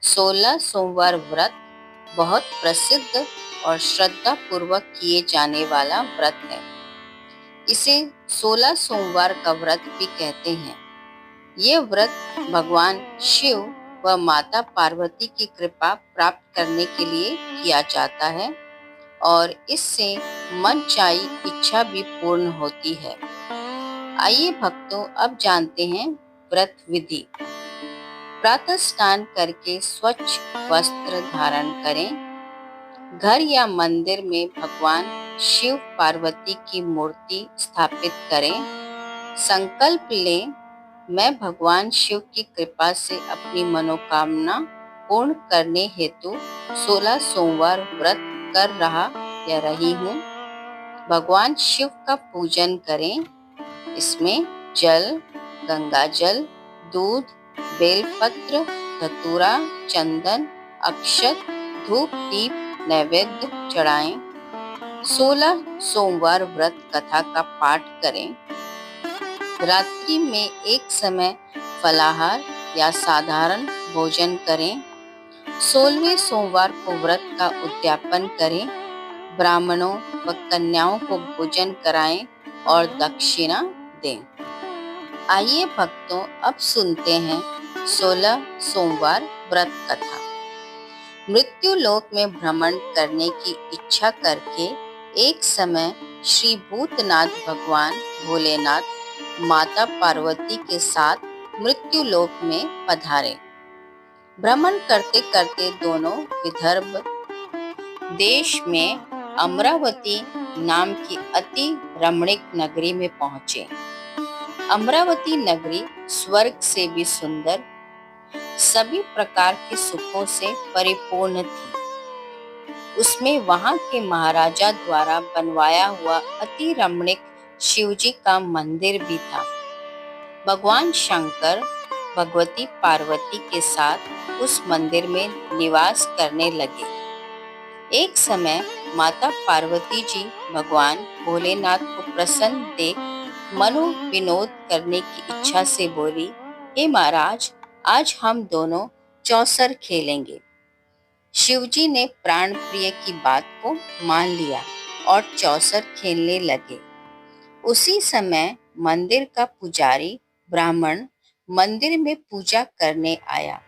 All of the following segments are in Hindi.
16 सोमवार व्रत बहुत प्रसिद्ध और श्रद्धा पूर्वक किए जाने वाला व्रत है। इसे 16 सोमवार का व्रत भी कहते हैं। ये व्रत भगवान शिव व माता पार्वती की कृपा प्राप्त करने के लिए किया जाता है और इससे मनचाही इच्छा भी पूर्ण होती है। आइए भक्तों, अब जानते हैं व्रत विधि। प्रातः स्नान करके स्वच्छ वस्त्र धारण करें। घर या मंदिर में भगवान शिव पार्वती की मूर्ति स्थापित करें। संकल्प लें, मैं भगवान शिव की कृपा से अपनी मनोकामना पूर्ण करने हेतु 16 सोमवार व्रत कर रहा या रही हूँ। भगवान शिव का पूजन करें। इसमें जल, गंगा जल, दूध, बेलपत्र, धतूरा, चंदन, अक्षत, धूप, दीप नैवेद्य चढ़ाएं। 16 सोमवार व्रत कथा का पाठ करें। रात्रि में एक समय फलाहार या साधारण भोजन करें। 16वें सोमवार को व्रत का उद्यापन करें। ब्राह्मणों व कन्याओं को भोजन कराएं और दक्षिणा दें। आइए भक्तों, अब सुनते हैं 16 सोमवार व्रत कथा। मृत्यु लोक में भ्रमण करने की इच्छा करके एक समय श्री भूतनाथ भगवान भोलेनाथ माता पार्वती के साथ मृत्यु लोक में पधारे। भ्रमण करते करते दोनों विदर्भ देश में अमरावती नाम की अति रमणीक नगरी में पहुंचे। अमरावती नगरी स्वर्ग से भी सुंदर, सभी प्रकार के सुखों से परिपूर्ण थी। उसमें वहां के महाराजा द्वारा बनवाया हुआ अति रमणीक शिवजी का मंदिर भी था। भगवान शंकर भगवती पार्वती के साथ उस मंदिर में निवास करने लगे। एक समय माता पार्वती जी भगवान भोलेनाथ को प्रसन्न देख मनोविनोद करने की इच्छा से बोली, हे महाराज, आज हम दोनों चौसर खेलेंगे। शिवजी ने प्राण प्रिय की बात को मान लिया और चौसर खेलने लगे। उसी समय मंदिर का पुजारी ब्राह्मण मंदिर में पूजा करने आया।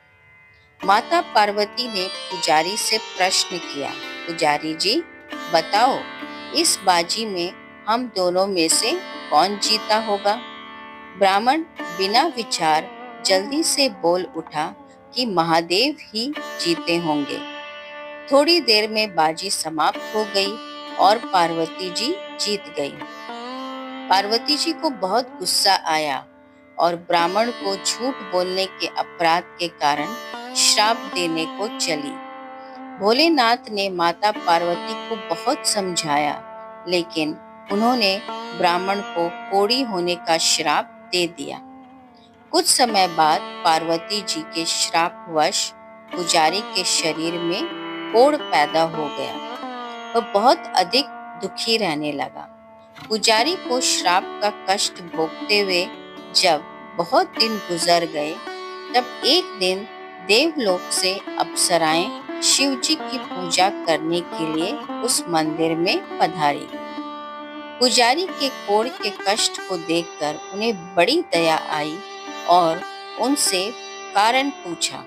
माता पार्वती ने पुजारी से प्रश्न किया, पुजारी जी बताओ, इस बाजी में हम दोनों में से कौन जीता होगा? ब्राह्मण बिना विचार जल्दी से बोल उठा कि महादेव ही जीते होंगे। थोड़ी देर में बाजी समाप्त हो गई और पार्वती जी जीत गई। पार्वती जी को बहुत गुस्सा आया और ब्राह्मण को झूठ बोलने के अपराध के कारण श्राप देने को चली। भोलेनाथ ने माता पार्वती को बहुत समझाया, लेकिन उन्होंने ब्राह्मण को कोढ़ी होने का श्राप दे दिया। कुछ समय बाद पार्वती जी के श्रापवश पुजारी के शरीर में कोढ़ पैदा हो गया। वह बहुत अधिक दुखी रहने लगा। पुजारी को श्राप का कष्ट भोगते हुए जब बहुत दिन गुजर गए, तब एक दिन देवलोक से अप्सराएं शिवजी की पूजा करने के लिए उस मंदिर में पधारी। पुजारी के कोढ़ के कष्ट को देखकर उन्हें बड़ी दया आई और उनसे कारण पूछा।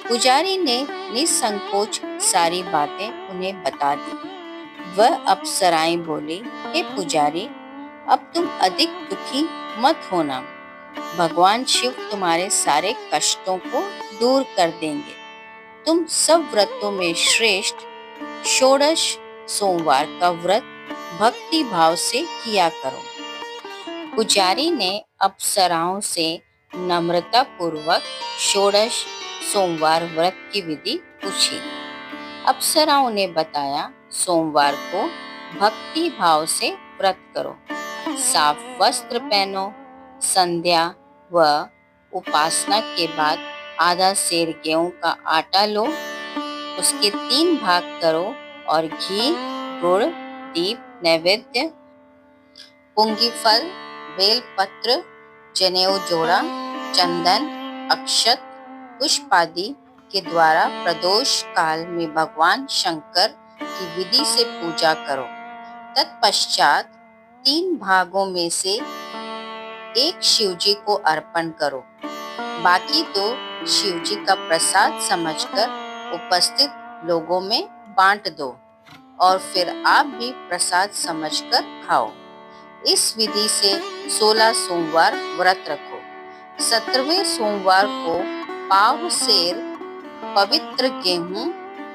पुजारी ने निसंकोच सारी बातें उन्हें बता दी। वह अप्सराएं बोली, हे पुजारी, अब तुम अधिक दुखी मत होना। भगवान शिव तुम्हारे सारे कष्टों को दूर कर देंगे। तुम सब व्रतों में श्रेष्ठ 16 सोमवार का व्रत भक्ति भाव से किया करो। पुजारी ने अप्सराओं से नम्रता पूर्वक 16 सोमवार व्रत की विधि पूछी। अप्सराओं ने बताया, सोमवार को भक्ति भाव से व्रत करो, साफ वस्त्र पहनो, संध्या व उपासना के बाद आधा सेर गेहूं का आटा लो, उसके 3 भाग करो और घी, गुड़, दीप नैवेद्य, पुंगी फल, बेलपत्र, जनेऊ जोड़ा, चंदन, अक्षत, पुष्प आदि के द्वारा प्रदोष काल में भगवान शंकर की विधि से पूजा करो। तत्पश्चात 3 भागों में से एक शिवजी को अर्पण करो, बाकी 2 शिवजी का प्रसाद समझकर उपस्थित लोगों में बांट दो और फिर आप भी प्रसाद समझकर खाओ। इस विधि से 16 सोमवार व्रत रखो। 17वें सोमवार को पाव सेर पवित्र गेहूं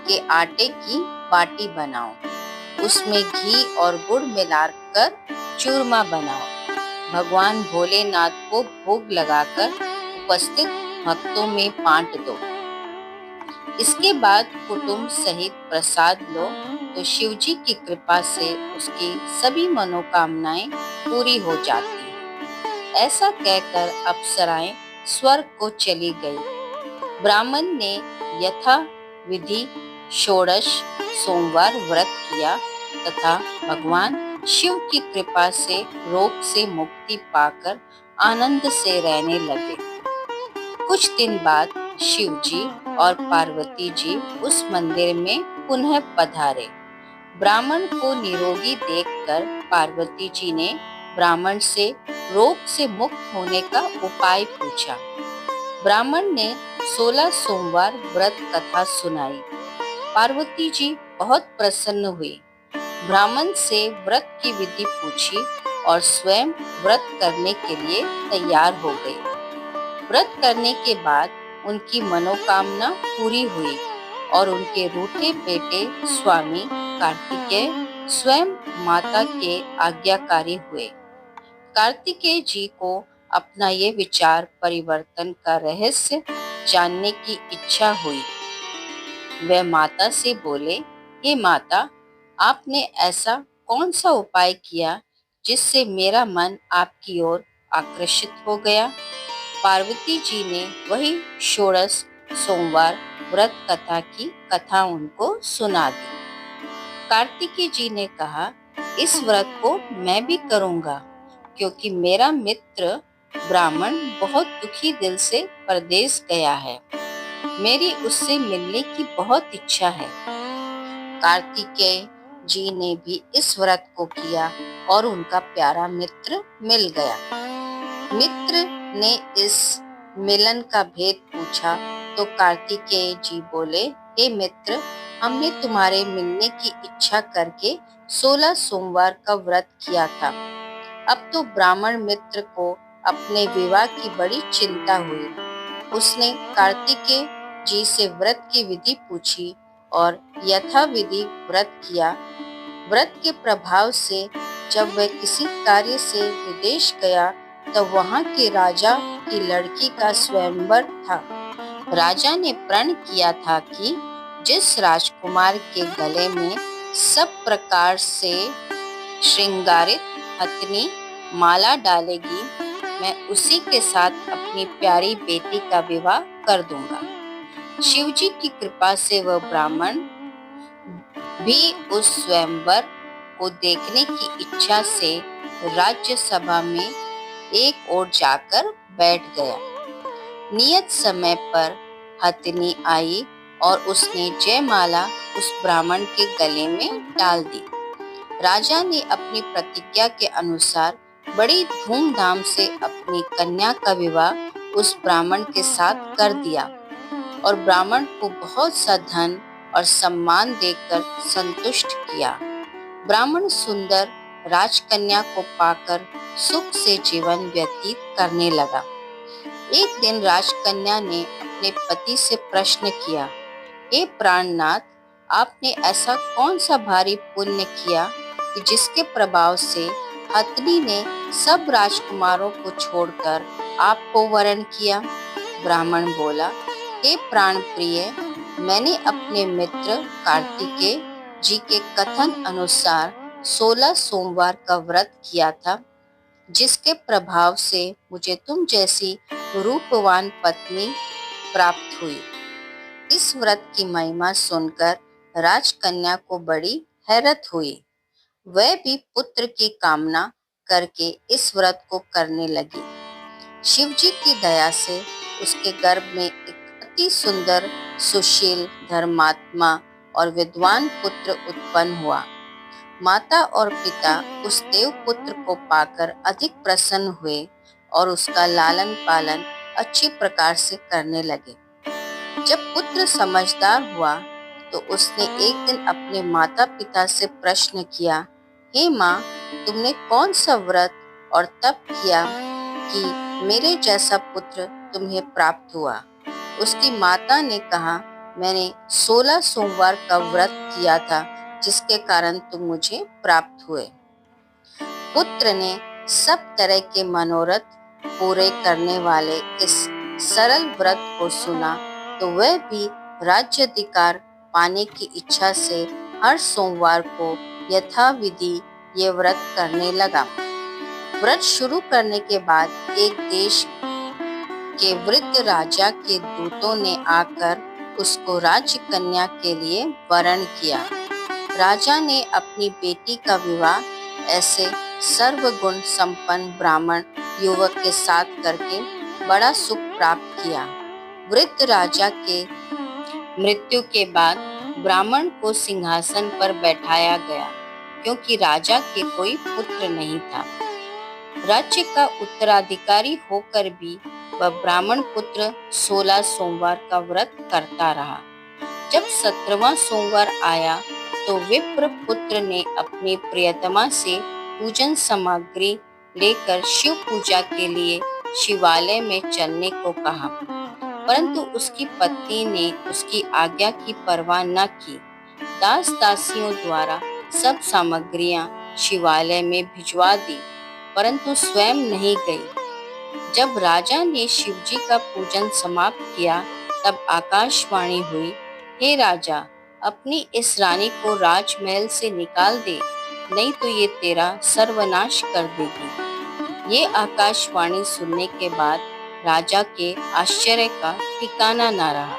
के आटे की बाटी बनाओ, उसमें घी और गुड़ मिलाकर चूरमा बनाओ। भगवान भोलेनाथ को भोग लगाकर उपस्थित भक्तों में बांट दो। इसके बाद कुटुंब सहित प्रसाद लो तो शिवजी की कृपा से उसकी सभी मनोकामनाएं पूरी हो जाती हैं। ऐसा कहकर अप्सराएं स्वर्ग को चली गई। ब्राह्मण ने यथा विधि षोडश सोमवार व्रत किया तथा भगवान शिव की कृपा से रोग से मुक्ति पाकर आनंद से रहने लगे। कुछ दिन बाद शिवजी और पार्वती जी उस मंदिर में पुनः पधारे। ब्राह्मण को निरोगी देखकर पार्वती जी ने ब्राह्मण से रोग से मुक्त होने का उपाय पूछा। ब्राह्मण ने 16 सोमवार व्रत कथा सुनाई। पार्वती जी बहुत प्रसन्न हुई। ब्राह्मण से व्रत की विधि पूछी और स्वयं व्रत करने के लिए तैयार हो गई। व्रत करने के बाद उनकी मनोकामना पूरी हुई और उनके रूठे बेटे स्वामी कार्तिकेय स्वयं माता के आज्ञाकारी हुए। कार्तिकेय जी को अपना ये विचार परिवर्तन का रहस्य जानने की इच्छा हुई। वे माता से बोले, हे माता, आपने ऐसा कौन सा उपाय किया जिससे मेरा मन आपकी ओर आकर्षित हो गया? पार्वती जी ने वही षोडश सोमवार व्रत कथा की कथा उनको सुना दी। कार्तिकेय जी ने कहा, इस व्रत को मैं भी करूंगा क्योंकि मेरा मित्र ब्राह्मण बहुत दुखी दिल से परदेश गया है। मेरी उससे मिलने की बहुत इच्छा है। कार्तिकेय जी ने भी इस व्रत को किया और उनका प्यारा मित्र मिल गया। मित्र ने इस मिलन का भेद पूछा तो कार्तिकेय जी बोले, हे मित्र, हमने तुम्हारे मिलने की इच्छा करके 16 सोमवार का व्रत किया था। अब तो ब्राह्मण मित्र को अपने विवाह की बड़ी चिंता हुई। उसने कार्तिकेय जी से व्रत की विधि पूछी और यथाविधि व्रत किया। व्रत के प्रभाव से जब वह किसी कार्य से विदेश गया तब वहां के राजा की लड़की का स्वयंवर था। राजा ने प्रण किया था कि जिस राजकुमार के गले में सब प्रकार से श्रृंगारित हथनी माला डालेगी, मैं उसी के साथ अपनी प्यारी बेटी का विवाह कर दूंगा। शिवजी की कृपा से वह ब्राह्मण भी उस स्वयंवर को देखने की इच्छा से राज्यसभा में एक ओर जाकर बैठ गया। नियत समय पर हथनी आई और उसने जयमाला उस ब्राह्मण के गले में डाल दी। राजा ने अपनी प्रतिज्ञा के अनुसार बड़ी धूमधाम से अपनी कन्या का विवाह उस ब्राह्मण के साथ कर दिया और ब्राह्मण को बहुत सा धन और सम्मान देकर संतुष्ट किया। ब्राह्मण सुंदर राजकन्या को पाकर सुख से जीवन व्यतीत करने लगा। एक दिन राजकन्या ने अपने पति से प्रश्न किया, हे प्राणनाथ, आपने ऐसा कौन सा भारी पुण्य किया कि जिसके प्रभाव से हथनी ने सब राजकुमारों को छोड़कर आपको वरण किया? ब्राह्मण बोला, हे प्राण प्रिय, मैंने अपने मित्र कार्तिकेय जी के कथन अनुसार 16 सोमवार का व्रत किया था, जिसके प्रभाव से मुझे तुम जैसी रूपवान पत्नी प्राप्त हुई। इस व्रत की महिमा सुनकर राजकन्या को बड़ी हैरत हुई। वह भी पुत्र की कामना करके इस व्रत को करने लगी। शिवजी की दया से उसके गर्भ में एक अति सुंदर सुशील, धर्मात्मा और विद्वान पुत्र उत्पन्न हुआ। माता और पिता उस देव पुत्र को पाकर अधिक प्रसन्न हुए और उसका लालन पालन अच्छी प्रकार से करने लगे। जब पुत्र समझदार हुआ तो उसने एक दिन अपने माता पिता से प्रश्न किया, हे माँ, तुमने कौन सा व्रत और तप किया कि मेरे जैसा पुत्र तुम्हें प्राप्त हुआ? उसकी माता ने कहा, मैंने 16 सोमवार का व्रत किया था, जिसके कारण तुम मुझे प्राप्त हुए। पुत्र ने सब तरह के मनोरथ पूरे करने वाले इस सरल व्रत को सुना तो वह भी राज्याधिकार पाने की इच्छा से हर सोमवार को यथाविधि ये व्रत करने लगा। व्रत शुरू करने के बाद एक देश के वृद्ध राजा के दूतों ने आकर उसको राज्य कन्या के लिए वरण किया। राजा ने अपनी बेटी का विवाह ऐसे सर्वगुण संपन्न ब्राह्मण युवक के साथ करके बड़ा सुख प्राप्त किया। वृद्ध राजा के मृत्यु के बाद ब्राह्मण को सिंहासन पर बैठाया गया, क्योंकि राजा के कोई पुत्र नहीं था। राज्य का उत्तराधिकारी होकर भी वह ब्राह्मण पुत्र 16 सोमवार का व्रत करता रहा। जब 17वां सोमवार आया तो विप्र पुत्र ने अपनी प्रियतमा से पूजन सामग्री लेकर शिव पूजा के लिए शिवालय में चलने को कहा, परंतु उसकी पत्नी ने उसकी आज्ञा की परवाह न की। दास दासियों द्वारा सब सामग्रियां शिवालय में भिजवा दी, परंतु स्वयं नहीं गई। जब राजा ने शिवजी का पूजन समाप्त किया तब आकाशवाणी हुई, हे राजा, अपनी इस रानी को राजमहल से निकाल दे, नहीं तो ये तेरा सर्वनाश कर देगी। ये आकाशवाणी सुनने के बाद राजा के आश्चर्य का ठिकाना न रहा।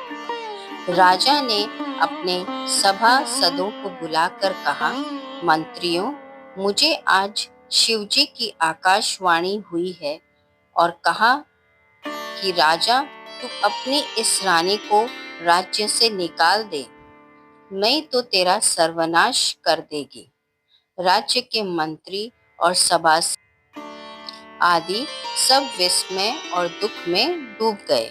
राजा ने अपने सभासदों को बुलाकर कहा, मंत्रियों, मुझे आज शिवजी की आकाशवाणी हुई है और कहा कि राजा, तू अपनी इस रानी को राज्य से निकाल दे, नहीं तो तेरा सर्वनाश कर देगी। राज्य के मंत्री और सभासद आदि सब विस्मय और दुख में डूब गए,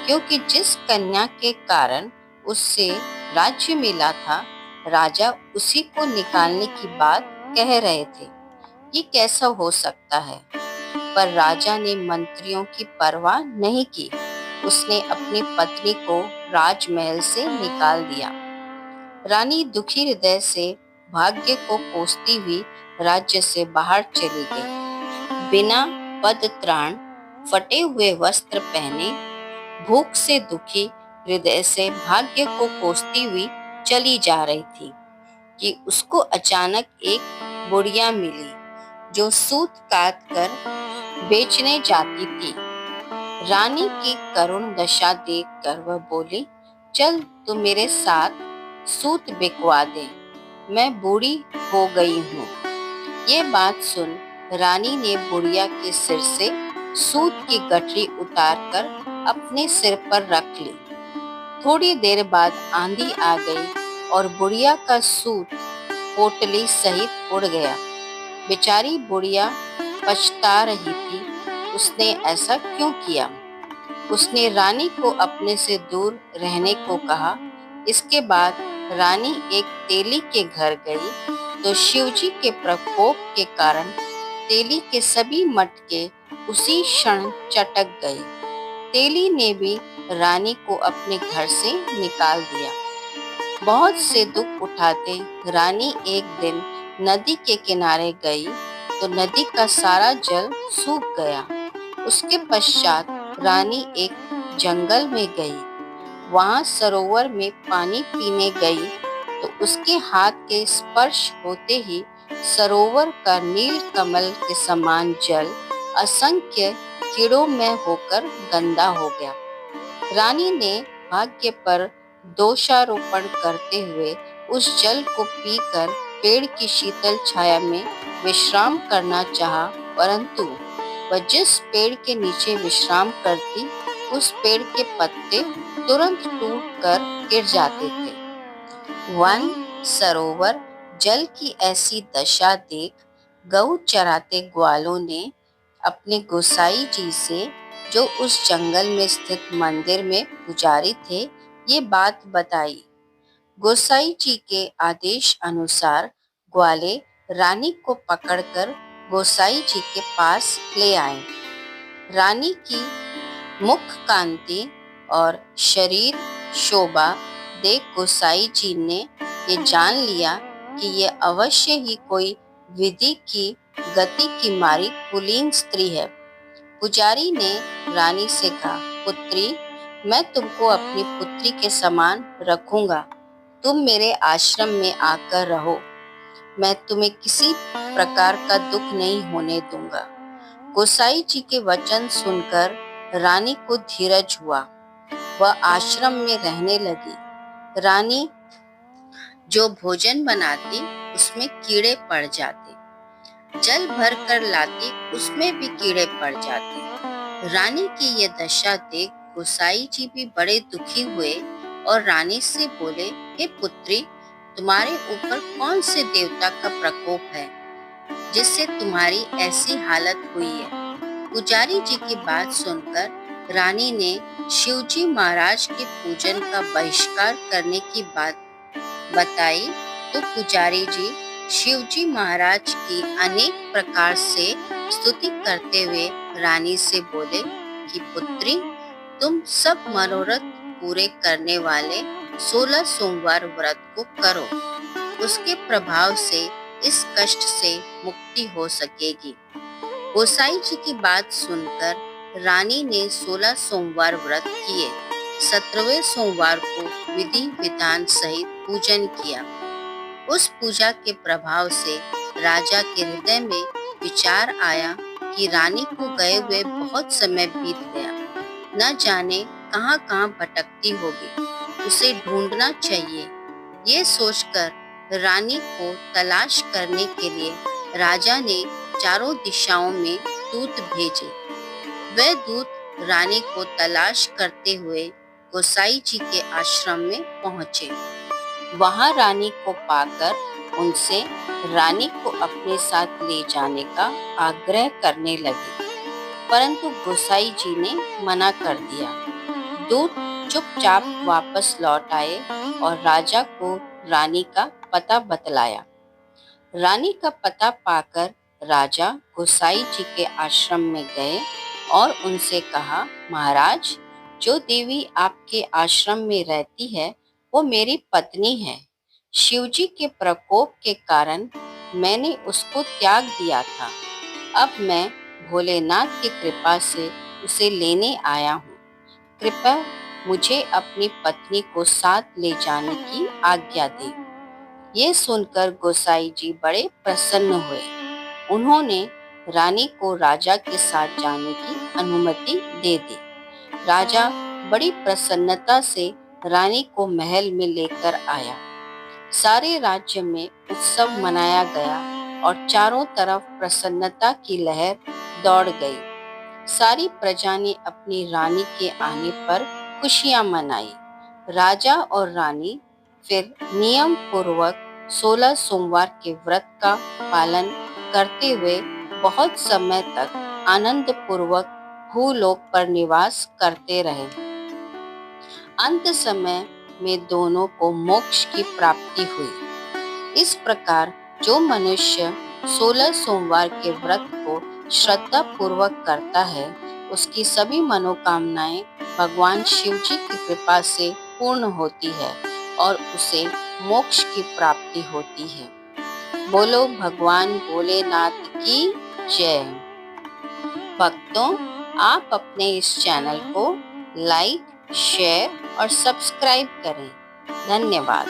क्योंकि जिस कन्या के कारण उससे राज्य मिला था, राजा उसी को निकालने की बात कह रहे थे। ये कैसा हो सकता है? पर राजा ने मंत्रियों की परवाह नहीं की। उसने अपनी पत्नी को राजमहल से निकाल दिया। रानी दुखी हृदय से भाग्य को कोसती हुई राज्य से बाहर चली गई। बिना पदत्राण, फटे हुए वस्त्र पहने, भूख से दुखी हृदय से भाग्य को कोसती हुई चली जा रही थी कि उसको अचानक एक बुढ़िया मिली जो सूत काट कर बेचने जाती थी। रानी की करुण दशा देखकर वह बोली, चल तू मेरे साथ सूत बिकवा दे, मैं बूढ़ी हो गई हूँ। ये बात सुन रानी ने बुढ़िया के सिर से सूत की गठरी उतारकर अपने सिर पर रख ली। थोड़ी देर बाद आंधी आ गई और बुढ़िया का सूत पोटली सहित उड़ गया। बेचारी बुढ़िया पछता रही थी, उसने ऐसा क्यों किया। उसने रानी को अपने से दूर रहने को कहा। इसके बाद रानी एक तेली के घर गई तो शिवजी के प्रकोप के कारण तेली के सभी मटके उसी क्षण चटक गए। तेली ने भी रानी को अपने घर से निकाल दिया। बहुत से दुख उठाते रानी एक दिन नदी के किनारे गई तो नदी का सारा जल सूख गया। उसके पश्चात रानी एक जंगल में गई। वहां सरोवर में पानी पीने गई तो उसके हाथ के स्पर्श होते ही सरोवर का नील कमल के समान जल असंख्य कीड़ों में होकर गंदा हो गया। रानी ने भाग्य पर दोषारोपण करते हुए उस जल को पीकर पेड़ की शीतल छाया में विश्राम करना चाहा, परंतु वह जिस पेड़ के नीचे विश्राम करती उस पेड़ के पत्ते तुरंत टूटकर गिर जाते थे। वन सरोवर जल की ऐसी दशा देख गऊ चराते ग्वालों ने अपने गोसाई जी से, जो उस जंगल में स्थित मंदिर में पुजारी थे, ये बात बताई। गोसाई जी के आदेश अनुसार ग्वाले रानी को पकड़कर गोसाई जी के पास ले आए। रानी की मुख कांति और शरीर शोभा देख गोसाई जी ने ये जान लिया कि ये अवश्य ही कोई विधि की गति की मारी कुलीन स्त्री है। पुजारी ने रानी से कहा, पुत्री, मैं तुमको अपनी पुत्री के समान रखूंगा। तुम मेरे आश्रम में आकर रहो। मैं तुम्हें किसी प्रकार का दुख नहीं होने दूंगा। गोसाई जी के वचन सुनकर रानी को धीरज हुआ। वह आश्रम में रहने लगी। रानी जो भोजन बनाती उसमें कीड़े पड़ जाते, जल भर कर लाती उसमें भी कीड़े पड़ जाते। रानी की ये दशा देख गोसाई जी भी बड़े दुखी हुए और रानी से बोले, हे पुत्री, तुम्हारे ऊपर कौन से देवता का प्रकोप है जिससे तुम्हारी ऐसी हालत हुई है। पुजारी जी की बात सुनकर रानी ने शिवजी महाराज के पूजन का बहिष्कार करने की बात बताई तो पुजारी जी शिवजी महाराज की अनेक प्रकार से स्तुति करते हुए रानी से बोले कि पुत्री, तुम सब मनोरथ पूरे करने वाले 16 सोमवार व्रत को करो। उसके प्रभाव से इस कष्ट से मुक्ति हो सकेगी। गोसाई जी की बात सुनकर रानी ने 16 सोमवार व्रत किए। 17वें सोमवार को विधि विधान सहित पूजन किया। उस पूजा के प्रभाव से राजा के हृदय में विचार आया कि रानी को गए हुए बहुत समय बीत गया, न जाने कहाँ कहाँ भटकती होगी, उसे ढूंढना चाहिए। ये सोचकर रानी को तलाश करने के लिए राजा ने चारों दिशाओं में दूत भेजे। वह दूत रानी को तलाश करते हुए गोसाई जी के आश्रम में पहुंचे। वहां रानी को पाकर उनसे रानी को अपने साथ ले जाने का आग्रह करने लगे, परंतु गोसाई जी ने मना कर दिया। दूत चुपचाप वापस लौट आए और राजा को रानी का पता बतलाया। रानी का पता पाकर राजा गोसाई जी के आश्रम में गए और उनसे कहा, महाराज, जो देवी आपके आश्रम में रहती है वो मेरी पत्नी है। शिवजी के प्रकोप के कारण मैंने उसको त्याग दिया था। अब मैं भोलेनाथ की कृपा से उसे लेने आया हूँ। कृपया मुझे अपनी पत्नी को साथ ले जाने की आज्ञा दे। ये सुनकर गोसाई जी बड़े प्रसन्न हुए। उन्होंने रानी को राजा के साथ जाने की अनुमति दे दी। राजा बड़ी प्रसन्नता से रानी को महल में लेकर आया। सारे राज्य में उत्सव मनाया गया और चारों तरफ प्रसन्नता की लहर दौड़ गई। सारी प्रजा ने अपनी रानी के आने पर खुशियां मनाई। राजा और रानी फिर नियम पूर्वक 16 सोमवार के व्रत का पालन करते हुए बहुत समय तक आनंद पूर्वक भूलोक पर निवास करते रहे। अंत समय में दोनों को मोक्ष की प्राप्ति हुई। इस प्रकार जो मनुष्य 16 सोमवार के व्रत को श्रद्धा पूर्वक करता है, उसकी सभी मनोकामनाएं भगवान शिव जी की कृपा से पूर्ण होती है और उसे मोक्ष की प्राप्ति होती है। बोलो भगवान भोलेनाथ की जय। भक्तों, आप अपने इस चैनल को लाइक, शेयर और सब्सक्राइब करें। धन्यवाद।